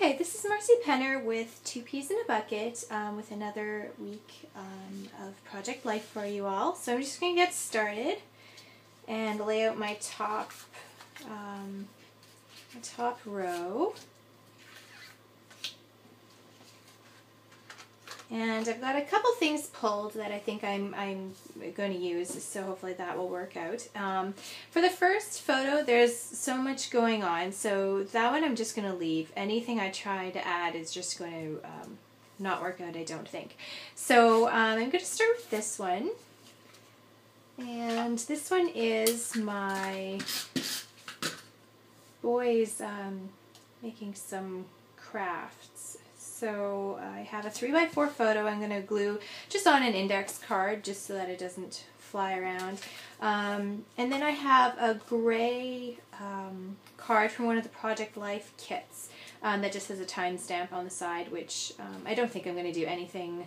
Okay, this is Marcy Penner with Two Peas in a Bucket with another week of Project Life for you all. So I'm just going to get started and lay out my top row. And I've got a couple things pulled that I think I'm going to use, so hopefully that will work out. For the first photo, there's so much going on, so that one I'm just going to leave. Anything I try to add is just going to not work out, I don't think. So I'm going to start with this one. And this one is my boys making some crafts. So I have a 3x4 photo I'm going to glue just on an index card just so that it doesn't fly around. And then I have a gray card from one of the Project Life kits that just has a timestamp on the side, which I don't think I'm going to do anything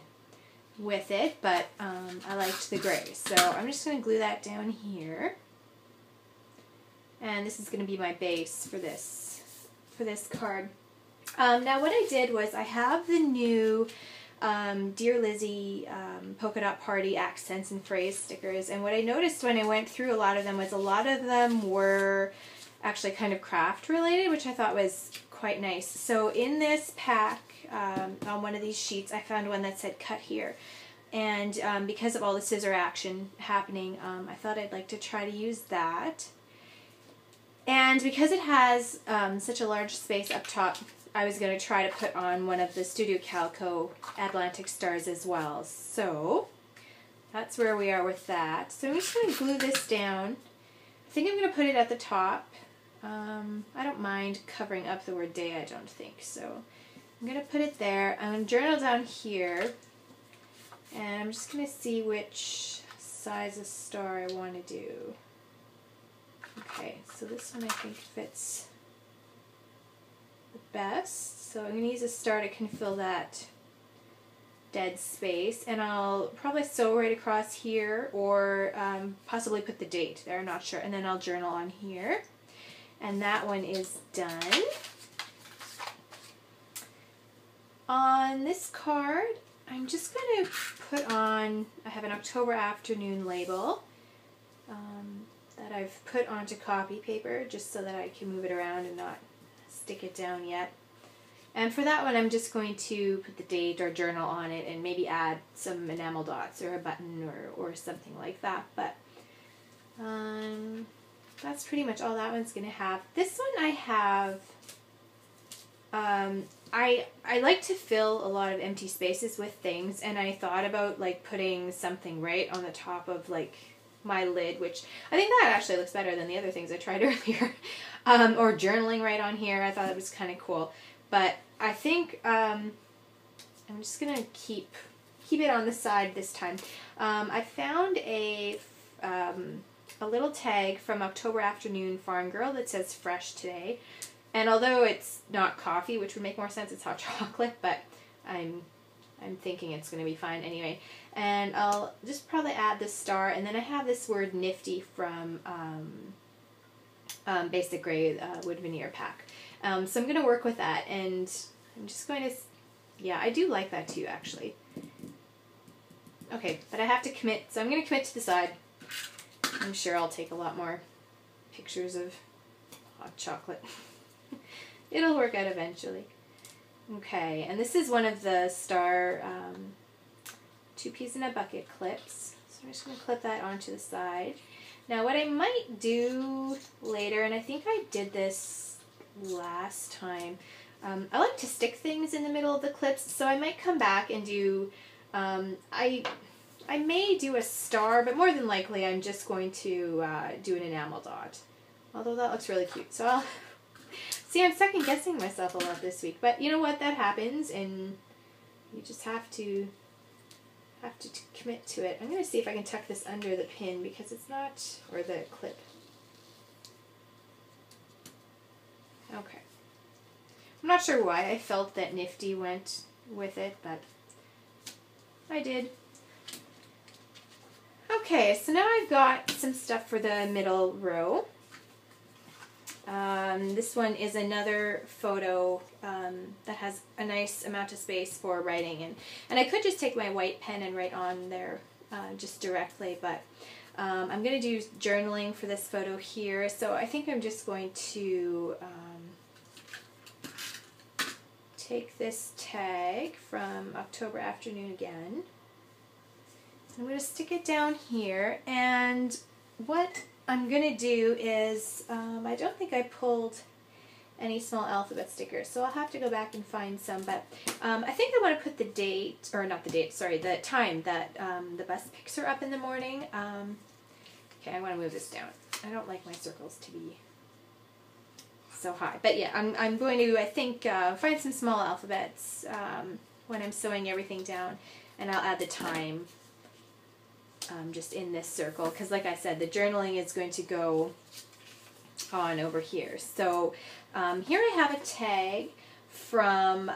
with it, but I liked the gray. So I'm just going to glue that down here. And this is going to be my base for this card. Now what I did was I have the new Dear Lizzie polka dot party accents and phrase stickers, and what I noticed when I went through a lot of them was a lot of them were actually kind of craft related, which I thought was quite nice. So in this pack, on one of these sheets, I found one that said cut here, and because of all the scissor action happening, I thought I'd like to try to use that. And because it has such a large space up top, I was going to try to put on one of the Studio Calico Atlantic Stars as well. So that's where we are with that. So I'm just going to glue this down. I think I'm going to put it at the top. I don't mind covering up the word day, I don't think. So I'm going to put it there. I'm going to journal down here. And I'm just going to see which size of star I want to do. Okay, so this one I think fits the best. So I'm going to use a star to kind of fill that dead space, and I'll probably sew right across here, or possibly put the date there, I'm not sure, and then I'll journal on here. And that one is done. On this card, I'm just going to put on, I have an October afternoon label that I've put onto copy paper just so that I can move it around and not stick it down yet. And for that one, I'm just going to put the date or journal on it and maybe add some enamel dots or a button or something like that. But that's pretty much all that one's going to have. This one I have, I like to fill a lot of empty spaces with things, and I thought about like putting something right on the top of like my lid, which I think that actually looks better than the other things I tried earlier. Or journaling right on here. I thought it was kind of cool. But I think I'm just going to keep it on the side this time. I found a little tag from October Afternoon Farm Girl that says fresh today. And although it's not coffee, which would make more sense, it's hot chocolate, but I'm thinking it's going to be fine anyway. And I'll just probably add this star, and then I have this word nifty from Basic Gray Wood Veneer Pack. So I'm going to work with that, and I'm just going to, yeah, I do like that too, actually. Okay, but I have to commit, so I'm going to commit to the side. I'm sure I'll take a lot more pictures of hot chocolate. It'll work out eventually. Okay, and this is one of the star Two Peas in a Bucket clips. So I'm just going to clip that onto the side. Now what I might do later, and I think I did this last time, I like to stick things in the middle of the clips, so I might come back and do, I may do a star, but more than likely I'm just going to do an enamel dot. Although that looks really cute, so I'll... See, I'm second guessing myself a lot this week, but you know what, that happens, and you just have to commit to it. I'm going to see if I can tuck this under the pin because it's not, or the clip. Okay. I'm not sure why I felt that nifty went with it, but I did. Okay, so now I've got some stuff for the middle row. This one is another photo that has a nice amount of space for writing, and I could just take my white pen and write on there just directly, but I'm going to do journaling for this photo here, so I think I'm just going to take this tag from October afternoon again. I'm going to stick it down here, and what I'm going to do is, I don't think I pulled any small alphabet stickers, so I'll have to go back and find some, but I think I want to put the date, or not the date, sorry, the time that the bus picks her up in the morning. Okay, I want to move this down. I don't like my circles to be so high, but yeah, I'm going to, I think, find some small alphabets when I'm sewing everything down, and I'll add the time just in this circle, because like I said, the journaling is going to go on over here. So here I have a tag from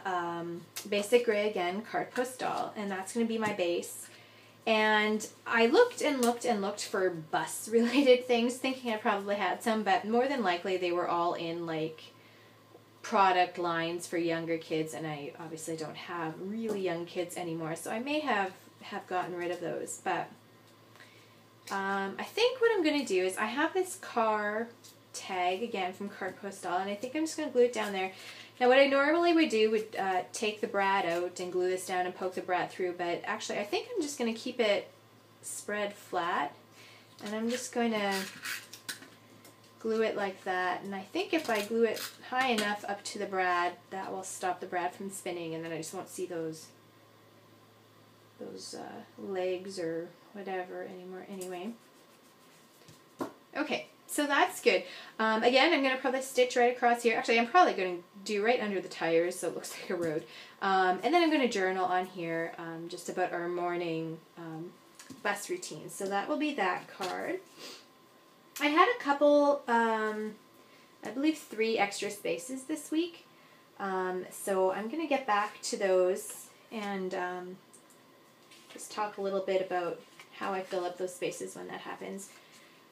Basic Gray again, Carte Postale, and that's going to be my base. And I looked and looked and looked for bus related things, thinking I probably had some, but more than likely they were all in like product lines for younger kids, and I obviously don't have really young kids anymore, so I may have gotten rid of those. But I think what I'm going to do is, I have this car tag again from Carte Postale, and I think I'm just going to glue it down there. Now what I normally would do would take the brad out and glue this down and poke the brad through, but actually I think I'm just going to keep it spread flat, and I'm just going to glue it like that. And I think if I glue it high enough up to the brad, that will stop the brad from spinning, and then I just won't see those legs or whatever anymore anyway. Okay, so that's good. Again, I'm going to probably stitch right across here. Actually, I'm probably going to do right under the tires so it looks like a road. And then I'm going to journal on here just about our morning bus routine. So that will be that card. I had a couple, I believe 3 extra spaces this week. So I'm going to get back to those and just talk a little bit about how I fill up those spaces when that happens.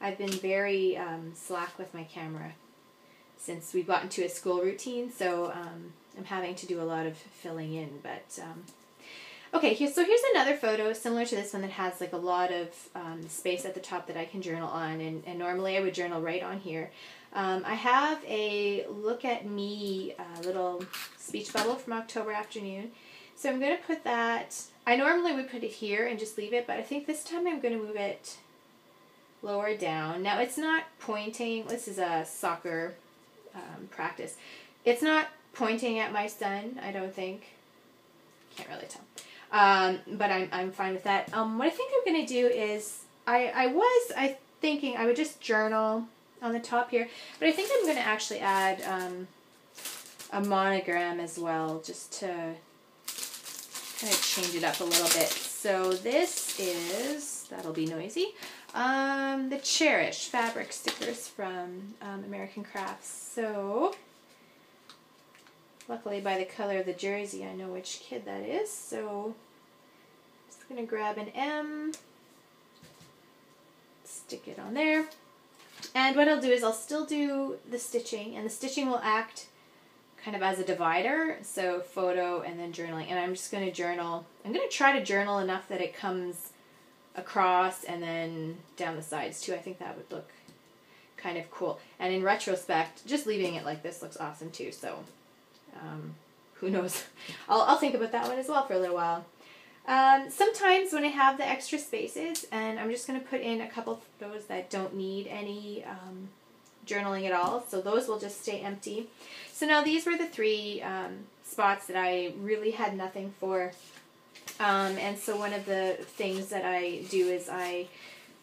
I've been very slack with my camera since we got into a school routine, so I'm having to do a lot of filling in. But okay, so here's another photo similar to this one that has like a lot of space at the top that I can journal on, and normally I would journal right on here. I have a look at me little speech bubble from October afternoon, so I'm going to put that. I normally would put it here and just leave it, but I think this time I'm going to move it lower down. Now it's not pointing, this is a soccer practice. It's not pointing at my son, I don't think. Can't really tell. But I'm fine with that. What I think I'm going to do is, I was thinking I would just journal on the top here, but I think I'm going to actually add a monogram as well, just to kind of change it up a little bit. So this is, that'll be noisy, the Cherish fabric stickers from American Crafts. So luckily by the color of the jersey I know which kid that is, so I'm just going to grab an M, stick it on there, and what I'll do is I'll still do the stitching, and the stitching will act kind of as a divider, so photo and then journaling. And I'm just going to journal, I'm going to try to journal enough that it comes across and then down the sides too. I think that would look kind of cool, and in retrospect just leaving it like this looks awesome too, so who knows. I'll think about that one as well for a little while. Sometimes when I have the extra spaces, and I'm just going to put in a couple photos that don't need any journaling at all, so those will just stay empty. So now these were the 3 spots that I really had nothing for, and so one of the things that I do is I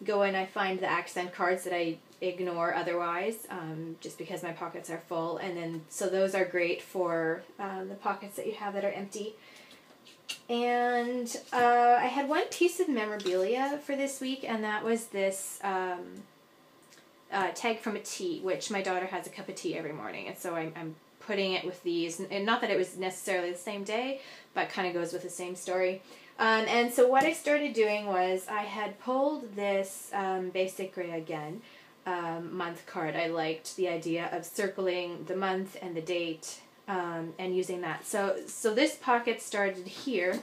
go and I find the accent cards that I ignore otherwise, just because my pockets are full, and then so those are great for the pockets that you have that are empty. And I had one piece of memorabilia for this week, and that was this tag from a tea, which my daughter has a cup of tea every morning, and so I'm putting it with these, and not that it was necessarily the same day, but kind of goes with the same story. And so what I started doing was I had pulled this Basic Gray again, month card. I liked the idea of circling the month and the date and using that. So this pocket started here.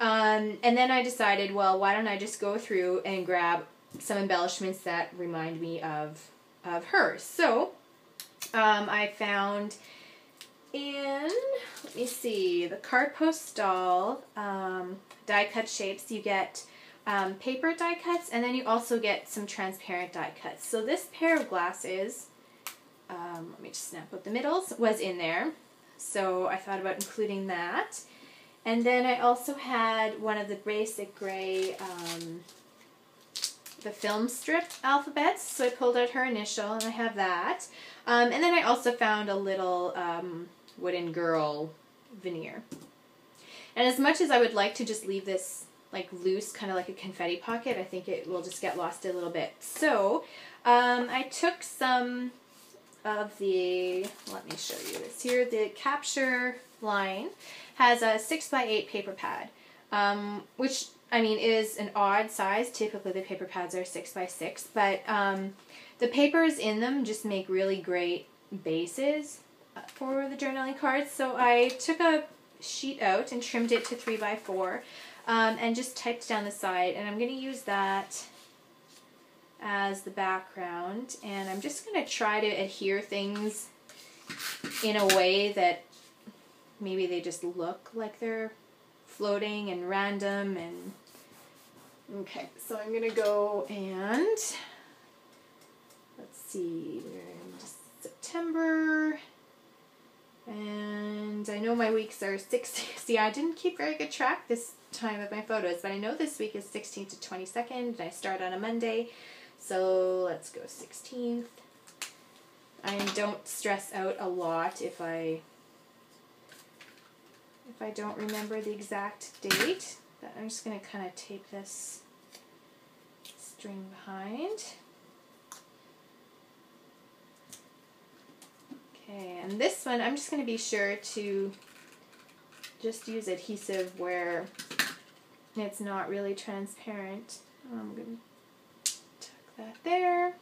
And then I decided, well, why don't I just go through and grab some embellishments that remind me of her. So I found in, let me see, the carte postale die cut shapes. You get paper die cuts, and then you also get some transparent die cuts. So this pair of glasses, let me just snap out the middles, was in there. So I thought about including that. And then I also had one of the basic gray, the film strip alphabets. So I pulled out her initial, and I have that. And then I also found a little wooden girl veneer. And as much as I would like to just leave this like loose, kind of like a confetti pocket, I think it will just get lost a little bit. So I took some of the, let me show you this here, the Capture line has a 6x8 paper pad, which I mean is an odd size. Typically the paper pads are 6x6, but the papers in them just make really great bases for the journaling cards. So I took a sheet out and trimmed it to 3x4 and just typed down the side, and I'm going to use that as the background, and I'm just going to try to adhere things in a way that maybe they just look like they're floating and random. And okay, so I'm going to go and let's see, we're in September, and I know my weeks are 60. I didn't keep very good track this time of my photos, but I know this week is 16th to 22nd, and I start on a Monday, so let's go 16th. I don't stress out a lot if I don't remember the exact date, but I'm just going to kind of tape this string behind. Okay, and this one I'm just going to be sure to just use adhesive where it's not really transparent. I'm going to tuck that there.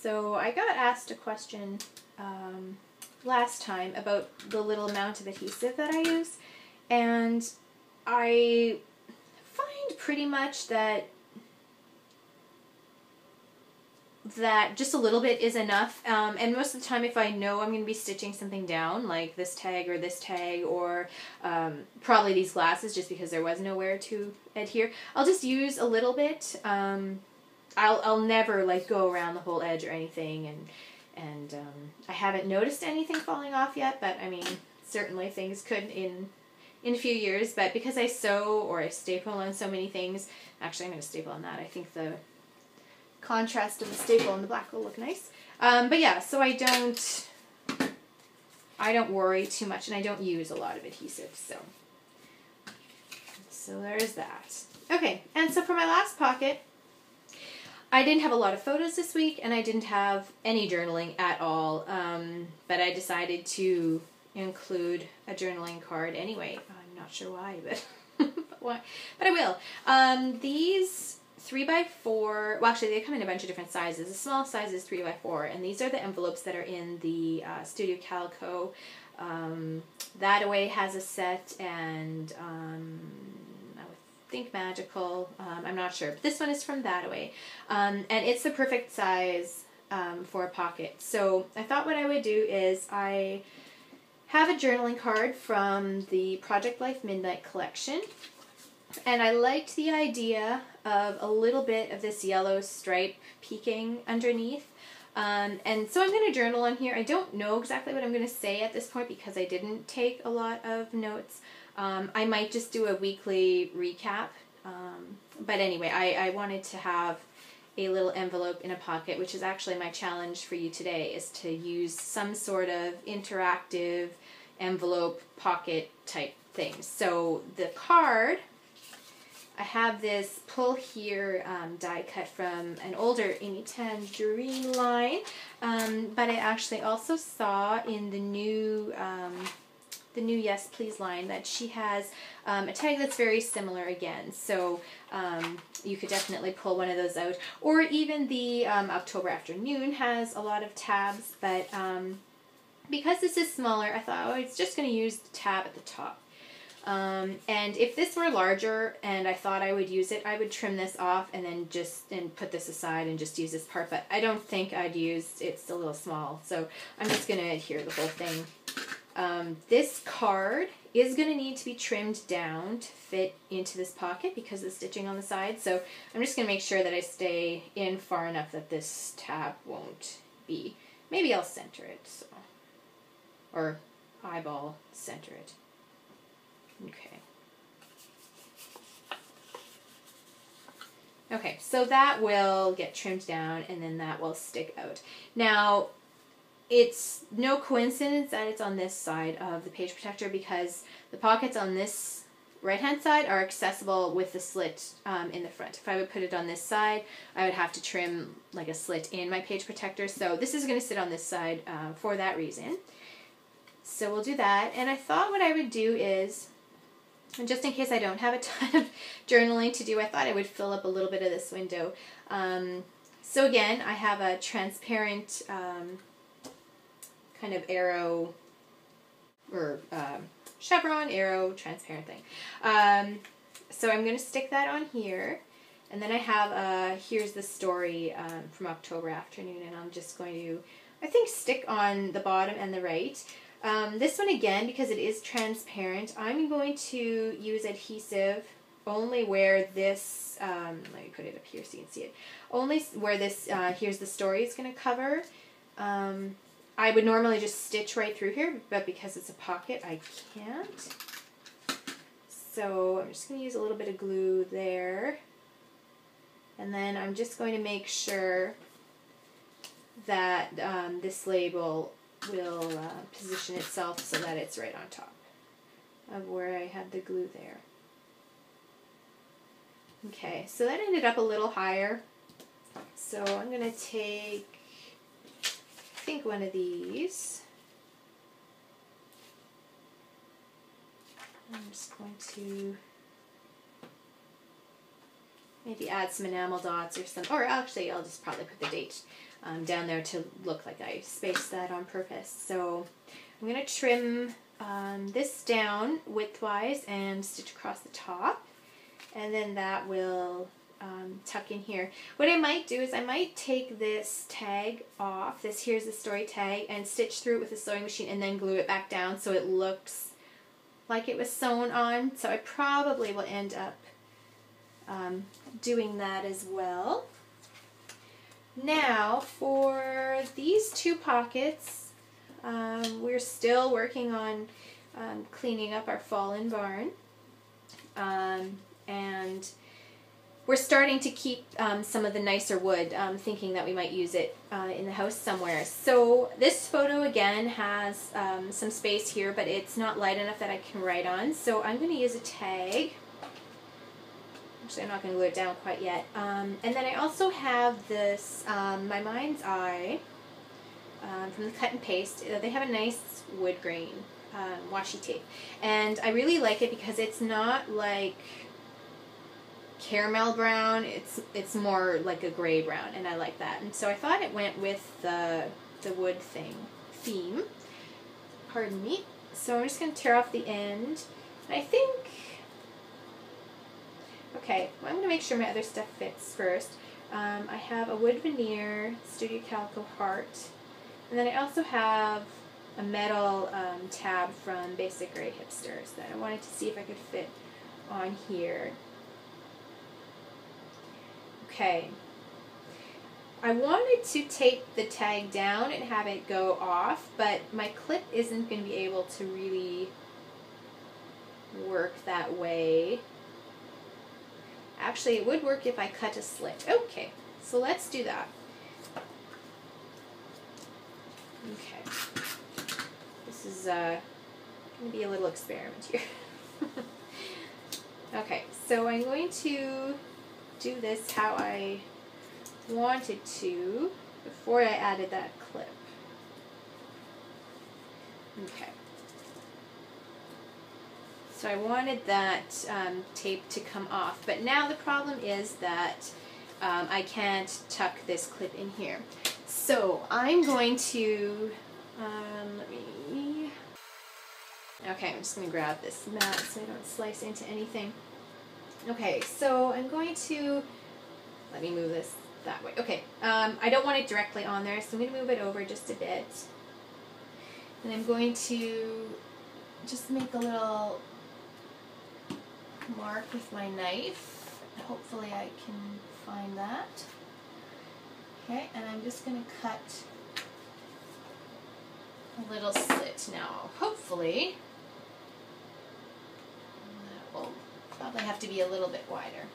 So I got asked a question last time about the little amount of adhesive that I use, and I find pretty much that just a little bit is enough, and most of the time if I know I'm going to be stitching something down, like this tag, or probably these glasses, just because there was nowhere to adhere, I'll just use a little bit. I'll never like go around the whole edge or anything, and I haven't noticed anything falling off yet, but I mean, certainly things could in a few years. But because I sew or I staple on so many things, actually I'm going to staple on that. I think the contrast of the staple and the black will look nice. But yeah, so I don't worry too much, and I don't use a lot of adhesive, so there's that. Okay, and so for my last pocket, I didn't have a lot of photos this week, and I didn't have any journaling at all, but I decided to include a journaling card anyway. I'm not sure why, but I will. These 3x4, well actually they come in a bunch of different sizes. The small size is 3x4, and these are the envelopes that are in the Studio Calico. That Away has a set, and I would think Magical, I'm not sure, but this one is from That Away, and it's the perfect size for a pocket. So I thought what I would do is I have a journaling card from the Project Life Midnight collection, and I liked the idea of a little bit of this yellow stripe peeking underneath. And so I'm going to journal on here. I don't know exactly what I'm going to say at this point because I didn't take a lot of notes. I might just do a weekly recap. But anyway, I wanted to have a little envelope in a pocket, which is actually my challenge for you today, is to use some sort of interactive envelope pocket type thing. So the card, I have this Pull Here die cut from an older Amy Tangerine line, but I actually also saw in the new the new Yes Please line, that she has a tag that's very similar again. So you could definitely pull one of those out. Or even the October Afternoon has a lot of tabs, but because this is smaller, I thought, oh, I was just going to use the tab at the top. And if this were larger and I thought I would use it, I would trim this off and then put this aside and just use this part. But I don't think I'd use, it's a little small, so I'm just going to adhere the whole thing. This card is going to need to be trimmed down to fit into this pocket because of the stitching on the side. So I'm just going to make sure that I stay in far enough that this tab won't be. Maybe I'll center it, so, or eyeball center it. Okay. Okay, so that will get trimmed down and then that will stick out. Now, it's no coincidence that it's on this side of the page protector because the pockets on this right-hand side are accessible with the slit in the front. If I would put it on this side, I would have to trim like a slit in my page protector. So this is going to sit on this side for that reason. So we'll do that. And I thought what I would do is, and just in case I don't have a ton of journaling to do, I thought I would fill up a little bit of this window. So again, I have a transparent kind of arrow or chevron, arrow, transparent thing. So I'm going to stick that on here. And then I have Here's the Story from October Afternoon, and I'm just going to, I think, stick on the bottom and the right. This one again, because it is transparent, I'm going to use adhesive only where this, let me put it up here so you can see it, only where this Here's the Story is going to cover. I would normally just stitch right through here, but because it's a pocket, I can't. So I'm just going to use a little bit of glue there. And then I'm just going to make sure that this label will position itself so that it's right on top of where I had the glue there. Okay, so that ended up a little higher. So I'm going to take, I think, one of these. I'm just going to maybe add some enamel dots or some, or actually I'll just probably put the date down there to look like I spaced that on purpose. So I'm going to trim this down widthwise and stitch across the top, and then that will tuck in here. What I might do is I might take this tag off, this Here's the Story tag, and stitch through it with a sewing machine and then glue it back down so it looks like it was sewn on. So I probably will end up doing that as well. Now for these two pockets, we're still working on cleaning up our fallen barn, and we're starting to keep some of the nicer wood, thinking that we might use it in the house somewhere. So this photo again has some space here, but it's not light enough that I can write on, so I'm going to use a tag. Actually, I'm not going to glue it down quite yet. And then I also have this, My Mind's Eye, from the Cut and Paste. They have a nice wood grain washi tape. And I really like it because it's not like caramel brown, it's more like a gray brown, and I like that. And so I thought it went with the wood theme. Pardon me. So I'm just going to tear off the end. And I think, okay, well, I'm going to make sure my other stuff fits first. I have a wood veneer Studio Calico heart, and then I also have a metal tab from Basic Grey Hipsters that I wanted to see if I could fit on here. Okay, I wanted to tape the tag down and have it go off, but my clip isn't going to be able to really work that way. Actually, it would work if I cut a slit. Okay, so let's do that. Okay, this is going to be a little experiment here. Okay, so I'm going to do this how I wanted to before I added that clip. Okay. So I wanted that tape to come off, but now the problem is that I can't tuck this clip in here. So I'm going to, okay, I'm just going to grab this mat so I don't slice into anything. Okay, so I'm going to, let me move this that way. Okay, I don't want it directly on there, so I'm going to move it over just a bit. And I'm going to just make a little mark with my knife. Hopefully I can find that. Okay, and I'm just going to cut a little slit now. Hopefully that will probably have to be a little bit wider.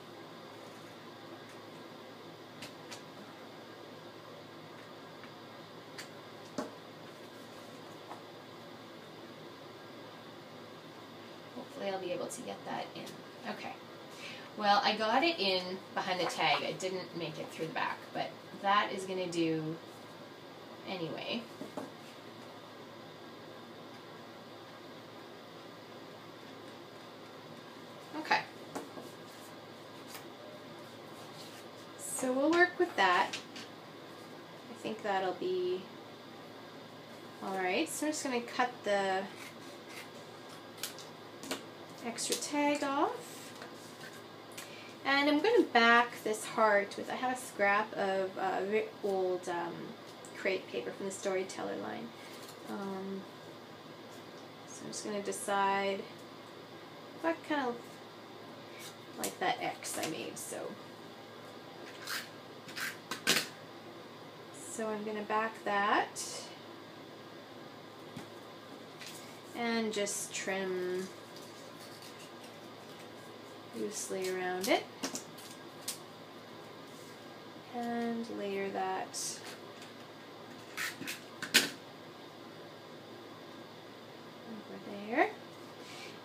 Hopefully I'll be able to get that in. Okay. Well, I got it in behind the tag. I didn't make it through the back, but that is going to do anyway. Okay. So we'll work with that. I think that'll be alright. So I'm just going to cut the extra tag off. And I'm going to back this heart with, I have a scrap of very old crepe paper from the Storyteller line. So I'm just going to decide what kind of, like that X I made. So I'm going to back that and just trim loosely around it and layer that over there.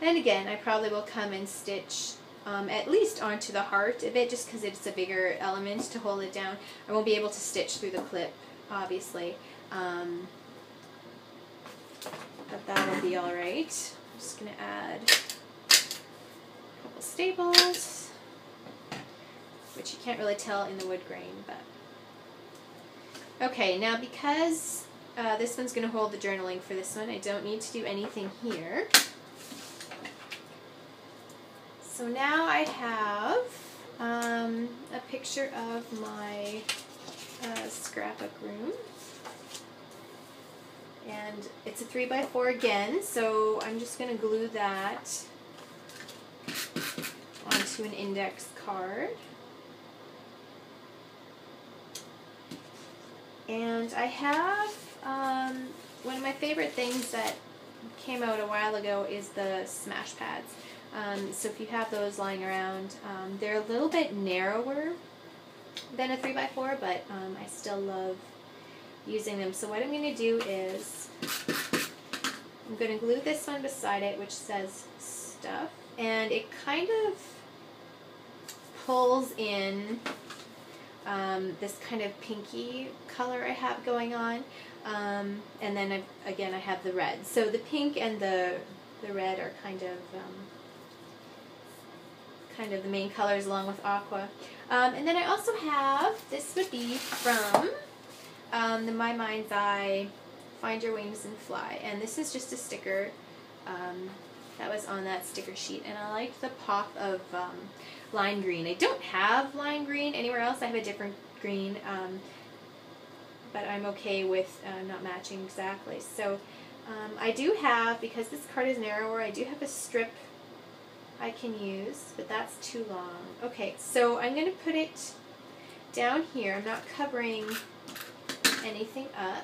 And again, I probably will come and stitch at least onto the heart a bit, just because it's a bigger element to hold it down. I won't be able to stitch through the clip, obviously, but that'll be alright. I'm just going to add staples, which you can't really tell in the wood grain, but okay. Now because this one's going to hold the journaling for this one, I don't need to do anything here. So now I have a picture of my scrapbook room, and it's a 3x4 again, so I'm just going to glue that onto an index card. And I have one of my favorite things that came out a while ago is the smash pads. So if you have those lying around, they're a little bit narrower than a 3x4, but I still love using them. So what I'm going to do is I'm going to glue this one beside it, which says stuff, and it kind of pulls in this kind of pinky color I have going on, and then again I have the red. So the pink and the red are kind of the main colors, along with aqua. And then I also have, this would be from the My Mind's Eye Find Your Wings and Fly, and this is just a sticker that was on that sticker sheet, and I liked the pop of lime green. I don't have lime green anywhere else. I have a different green, but I'm okay with not matching exactly. So I do have, because this card is narrower, I do have a strip I can use, but that's too long. Okay, so I'm going to put it down here. I'm not covering anything up.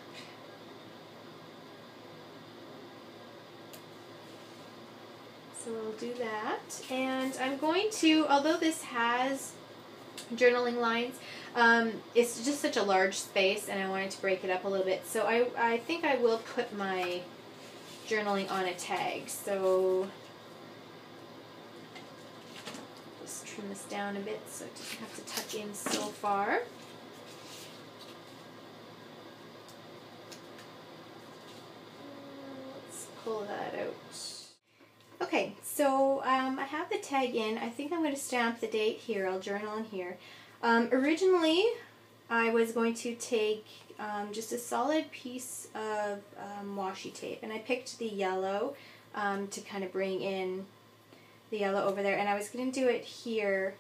So we'll do that, and I'm going to, although this has journaling lines, it's just such a large space and I wanted to break it up a little bit, so I think I will put my journaling on a tag. So just trim this down a bit so it doesn't have to tuck in so far. Let's pull that out. Okay, so I have the tag in. I think I'm going to stamp the date here. I'll journal in here. Originally, I was going to take just a solid piece of washi tape, and I picked the yellow to kind of bring in the yellow over there, and I was going to do it here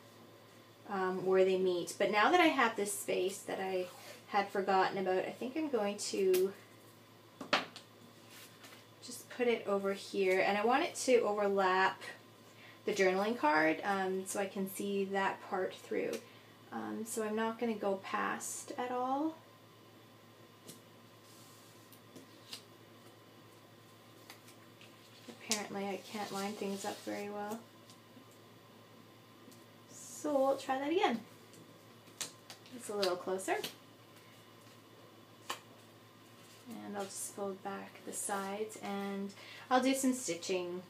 where they meet. But now that I have this space that I had forgotten about, I think I'm going to just put it over here, and I want it to overlap the journaling card so I can see that part through. So I'm not going to go past at all. Apparently I can't line things up very well. So we'll try that again. It's a little closer. And I'll just fold back the sides, and I'll do some stitching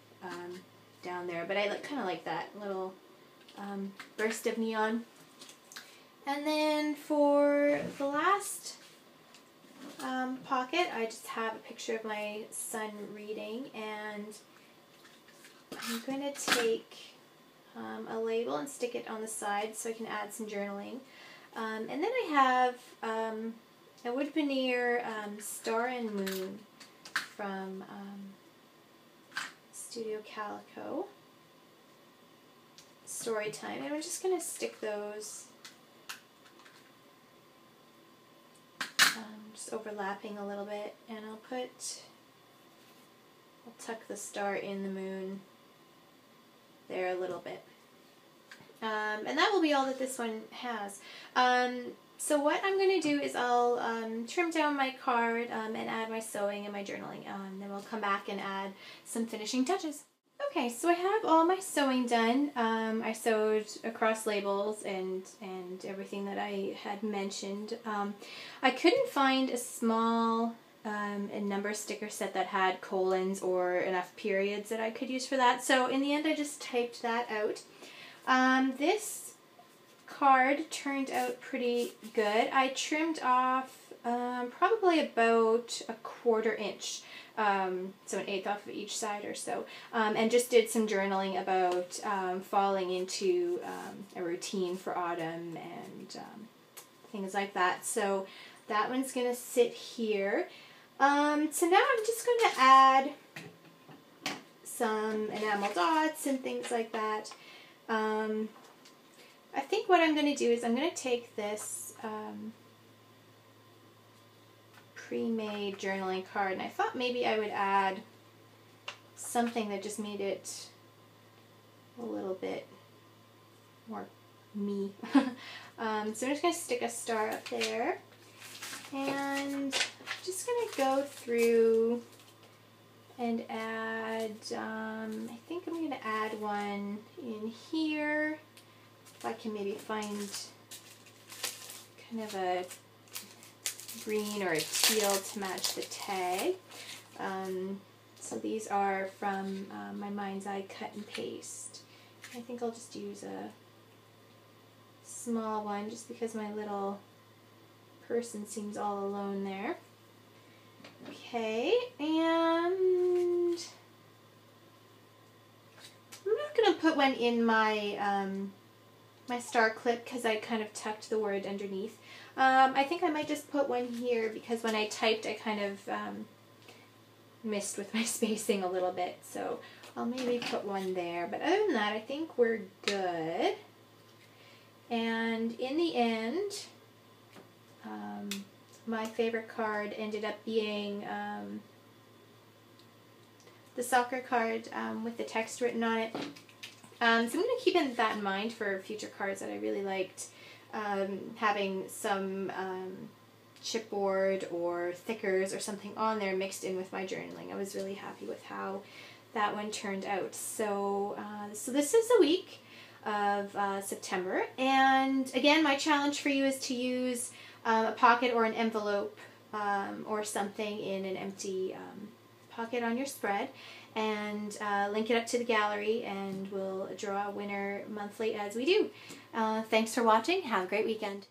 down there, but I kind of like that little burst of neon. And then for the last pocket, I just have a picture of my son reading, and I'm going to take a label and stick it on the side so I can add some journaling. And then I have a wood veneer Star and Moon from Studio Calico Storytime, and I'm just going to stick those just overlapping a little bit, and I'll tuck the star in the moon there a little bit. And that will be all that this one has. So what I'm going to do is I'll trim down my card and add my sewing and my journaling. Then we'll come back and add some finishing touches. Okay, so I have all my sewing done. I sewed across labels and everything that I had mentioned. I couldn't find a small a number sticker set that had colons or enough periods that I could use for that. So in the end I just typed that out. This card turned out pretty good. I trimmed off probably about a 1/4 inch, so an 1/8 off of each side or so, and just did some journaling about falling into a routine for autumn and things like that. So that one's going to sit here. So now I'm just going to add some enamel dots and things like that. I think what I'm going to do is I'm going to take this pre-made journaling card, and I thought maybe I would add something that just made it a little bit more me. So I'm just going to stick a star up there, and I'm just going to go through and add, I think I'm going to add one in here. If I can maybe find kind of a green or a teal to match the tag. So these are from my Mind's Eye cut and paste. I think I'll just use a small one just because my little person seems all alone there. Okay, and I'm not going to put one in my my star clip because I kind of tucked the word underneath. I think I might just put one here because when I typed I kind of missed with my spacing a little bit, so I'll maybe put one there. But other than that, I think we're good. And in the end, my favorite card ended up being the soccer card with the text written on it. So I'm going to keep that in mind for future cards that I really liked. Having some chipboard or thickers or something on there mixed in with my journaling. I was really happy with how that one turned out. So, so this is the week of September, and again my challenge for you is to use a pocket or an envelope or something in an empty pocket on your spread, and link it up to the gallery, and we'll draw a winner monthly as we do. Thanks for watching. Have a great weekend.